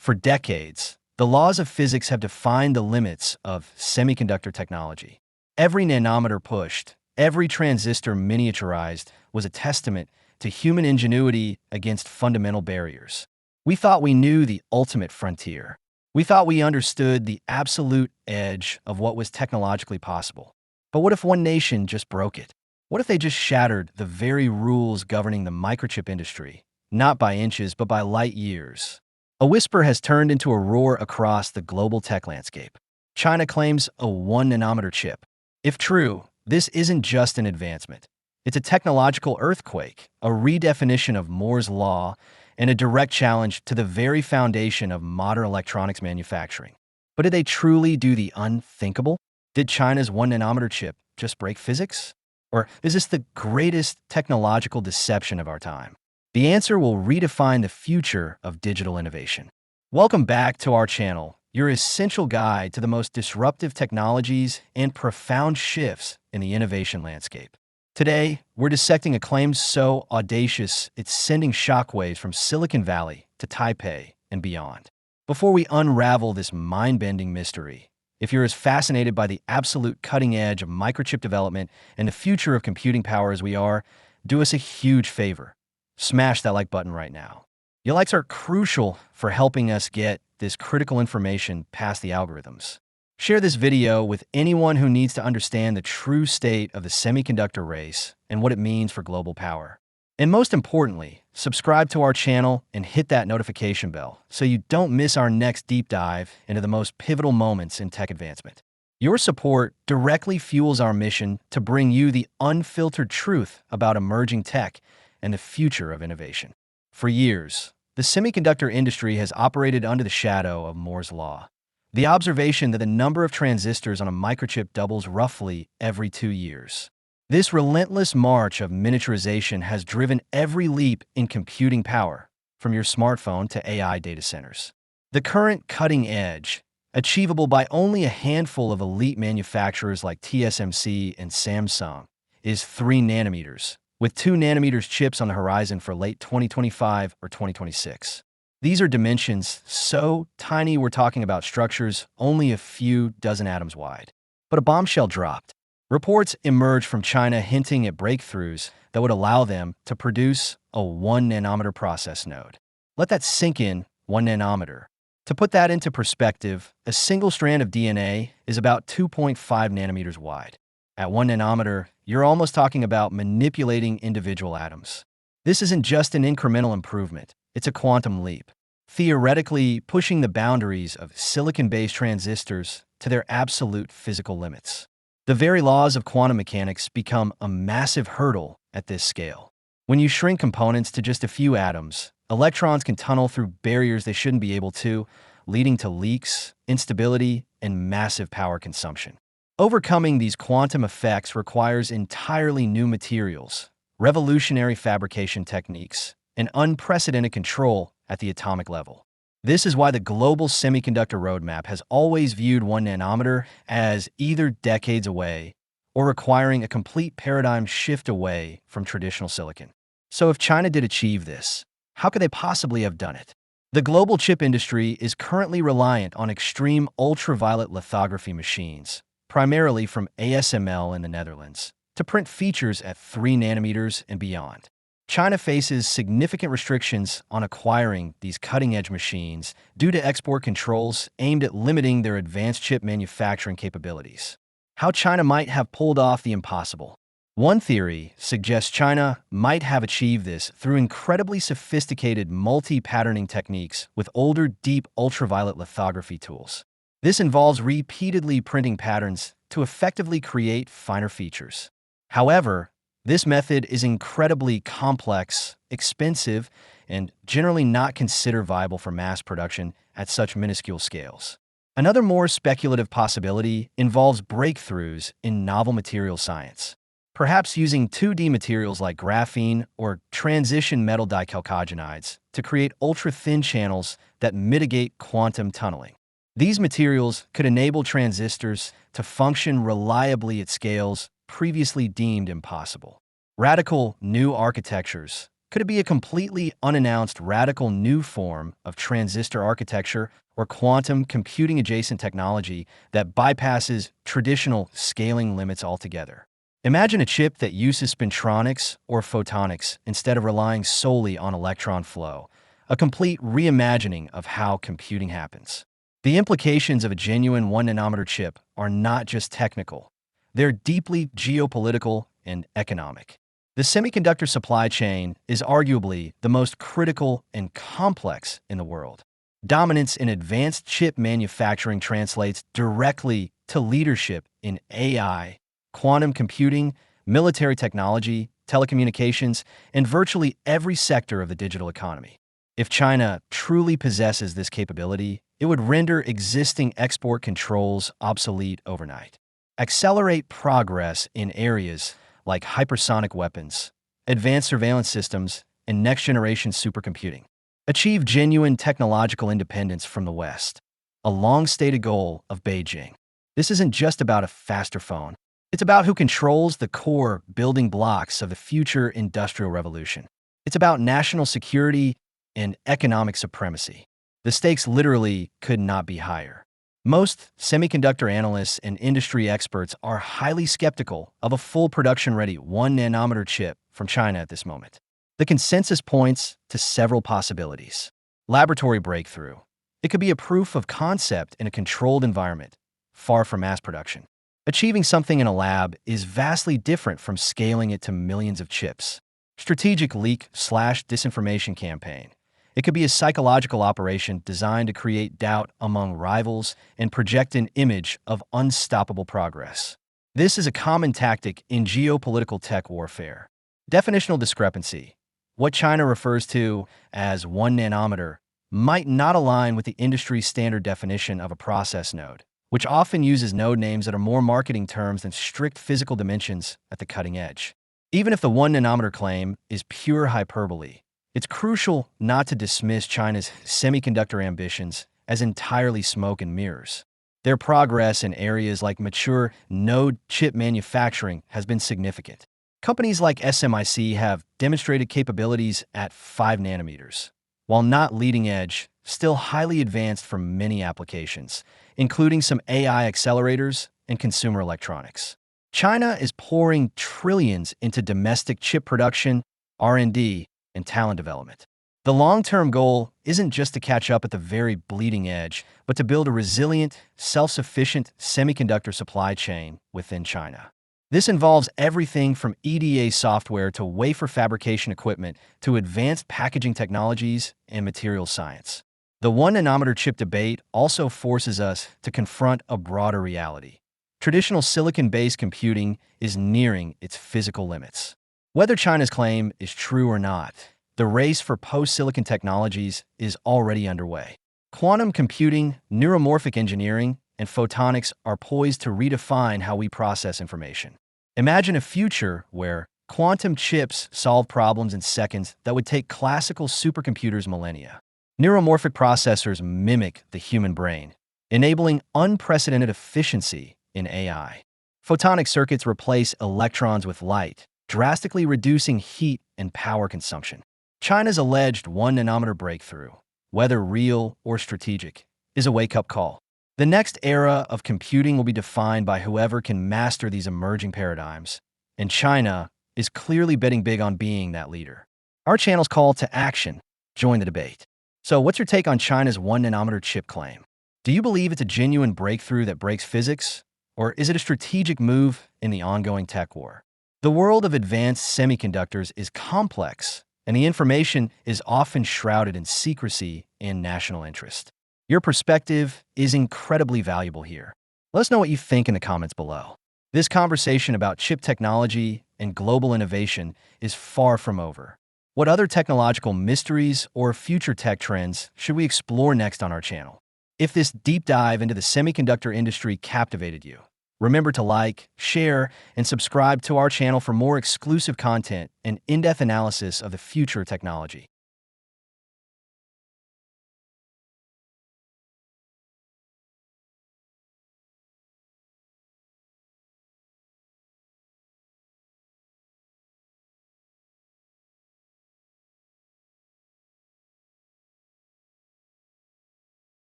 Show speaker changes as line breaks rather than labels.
For decades, the laws of physics have defined the limits of semiconductor technology. Every nanometer pushed, every transistor miniaturized was a testament to human ingenuity against fundamental barriers. We thought we knew the ultimate frontier. We thought we understood the absolute edge of what was technologically possible. But what if one nation just broke it? What if they just shattered the very rules governing the microchip industry, not by inches, but by light years? A whisper has turned into a roar across the global tech landscape. China claims a 1 nanometer chip. If true, this isn't just an advancement. It's a technological earthquake, a redefinition of Moore's law, and a direct challenge to the very foundation of modern electronics manufacturing. But did they truly do the unthinkable? Did China's 1 nanometer chip just break physics? Or is this the greatest technological deception of our time? The answer will redefine the future of digital innovation. Welcome back to our channel, your essential guide to the most disruptive technologies and profound shifts in the innovation landscape. Today, we're dissecting a claim so audacious it's sending shockwaves from Silicon Valley to Taipei and beyond. Before we unravel this mind-bending mystery, if you're as fascinated by the absolute cutting edge of microchip development and the future of computing power as we are, do us a huge favor. Smash that like button right now. Your likes are crucial for helping us get this critical information past the algorithms. Share this video with anyone who needs to understand the true state of the semiconductor race and what it means for global power. And most importantly, subscribe to our channel and hit that notification bell so you don't miss our next deep dive into the most pivotal moments in tech advancement. Your support directly fuels our mission to bring you the unfiltered truth about emerging tech and the future of innovation. For years, the semiconductor industry has operated under the shadow of Moore's law, the observation that the number of transistors on a microchip doubles roughly every 2 years. This relentless march of miniaturization has driven every leap in computing power, from your smartphone to AI data centers. The current cutting edge, achievable by only a handful of elite manufacturers like TSMC and Samsung, is 3 nanometers, with 2 nanometers chips on the horizon for late 2025 or 2026. These are dimensions so tiny we're talking about structures only a few dozen atoms wide. But a bombshell dropped. Reports emerged from China hinting at breakthroughs that would allow them to produce a 1 nanometer process node. Let that sink in, 1 nanometer. To put that into perspective, a single strand of DNA is about 2.5 nanometers wide. At 1 nanometer, you're almost talking about manipulating individual atoms. This isn't just an incremental improvement, it's a quantum leap, theoretically pushing the boundaries of silicon-based transistors to their absolute physical limits. The very laws of quantum mechanics become a massive hurdle at this scale. When you shrink components to just a few atoms, electrons can tunnel through barriers they shouldn't be able to, leading to leaks, instability, and massive power consumption. Overcoming these quantum effects requires entirely new materials, revolutionary fabrication techniques, and unprecedented control at the atomic level. This is why the global semiconductor roadmap has always viewed 1 nanometer as either decades away or requiring a complete paradigm shift away from traditional silicon. So if China did achieve this, how could they possibly have done it? The global chip industry is currently reliant on extreme ultraviolet lithography machines, primarily from ASML in the Netherlands, to print features at 3 nanometers and beyond. China faces significant restrictions on acquiring these cutting-edge machines due to export controls aimed at limiting their advanced chip manufacturing capabilities. How China might have pulled off the impossible. One theory suggests China might have achieved this through incredibly sophisticated multi-patterning techniques with older deep ultraviolet lithography tools. This involves repeatedly printing patterns to effectively create finer features. However, this method is incredibly complex, expensive, and generally not considered viable for mass production at such minuscule scales. Another more speculative possibility involves breakthroughs in novel material science, perhaps using 2D materials like graphene or transition metal dichalcogenides to create ultra-thin channels that mitigate quantum tunneling. These materials could enable transistors to function reliably at scales previously deemed impossible. Radical new architectures, Could it be a completely unannounced radical new form of transistor architecture or quantum computing adjacent technology that bypasses traditional scaling limits altogether? Imagine a chip that uses spintronics or photonics instead of relying solely on electron flow, a complete reimagining of how computing happens. The implications of a genuine 1 nanometer chip are not just technical, they're deeply geopolitical and economic. The semiconductor supply chain is arguably the most critical and complex in the world. Dominance in advanced chip manufacturing translates directly to leadership in AI, quantum computing, military technology, telecommunications, and virtually every sector of the digital economy. If China truly possesses this capability, it would render existing export controls obsolete overnight, accelerate progress in areas like hypersonic weapons, advanced surveillance systems, and next-generation supercomputing, achieve genuine technological independence from the West, a long-stated goal of Beijing. This isn't just about a faster phone. It's about who controls the core building blocks of the future industrial revolution. It's about national security and economic supremacy. The stakes literally could not be higher. Most semiconductor analysts and industry experts are highly skeptical of a full production-ready 1 nanometer chip from China at this moment. The consensus points to several possibilities. Laboratory breakthrough. It could be a proof of concept in a controlled environment, far from mass production. Achieving something in a lab is vastly different from scaling it to millions of chips. Strategic leak/disinformation campaign. It could be a psychological operation designed to create doubt among rivals and project an image of unstoppable progress. This is a common tactic in geopolitical tech warfare. Definitional discrepancy. What China refers to as 1 nanometer might not align with the industry's standard definition of a process node, which often uses node names that are more marketing terms than strict physical dimensions at the cutting edge. Even if the 1 nanometer claim is pure hyperbole, it's crucial not to dismiss China's semiconductor ambitions as entirely smoke and mirrors. Their progress in areas like mature node chip manufacturing has been significant. Companies like SMIC have demonstrated capabilities at 5 nanometers, while not leading edge, still highly advanced for many applications, including some AI accelerators and consumer electronics. China is pouring trillions into domestic chip production, R&D, and talent development. The long-term goal isn't just to catch up at the very bleeding edge, but to build a resilient, self-sufficient semiconductor supply chain within China. This involves everything from EDA software to wafer fabrication equipment to advanced packaging technologies and materials science. The 1 nanometer chip debate also forces us to confront a broader reality. Traditional silicon-based computing is nearing its physical limits. Whether China's claim is true or not, the race for post-silicon technologies is already underway. Quantum computing, neuromorphic engineering, and photonics are poised to redefine how we process information. Imagine a future where quantum chips solve problems in seconds that would take classical supercomputers millennia. Neuromorphic processors mimic the human brain, enabling unprecedented efficiency in AI. Photonic circuits replace electrons with light, drastically reducing heat and power consumption. China's alleged 1 nanometer breakthrough, whether real or strategic, is a wake-up call. The next era of computing will be defined by whoever can master these emerging paradigms, and China is clearly betting big on being that leader. Our channel's call to action. Join the debate. So what's your take on China's 1 nanometer chip claim? Do you believe it's a genuine breakthrough that breaks physics? Or is it a strategic move in the ongoing tech war? The world of advanced semiconductors is complex, and the information is often shrouded in secrecy and national interest. Your perspective is incredibly valuable here. Let us know what you think in the comments below. This conversation about chip technology and global innovation is far from over. What other technological mysteries or future tech trends should we explore next on our channel? If this deep dive into the semiconductor industry captivated you, remember to like, share, and subscribe to our channel for more exclusive content and in-depth analysis of the future technology.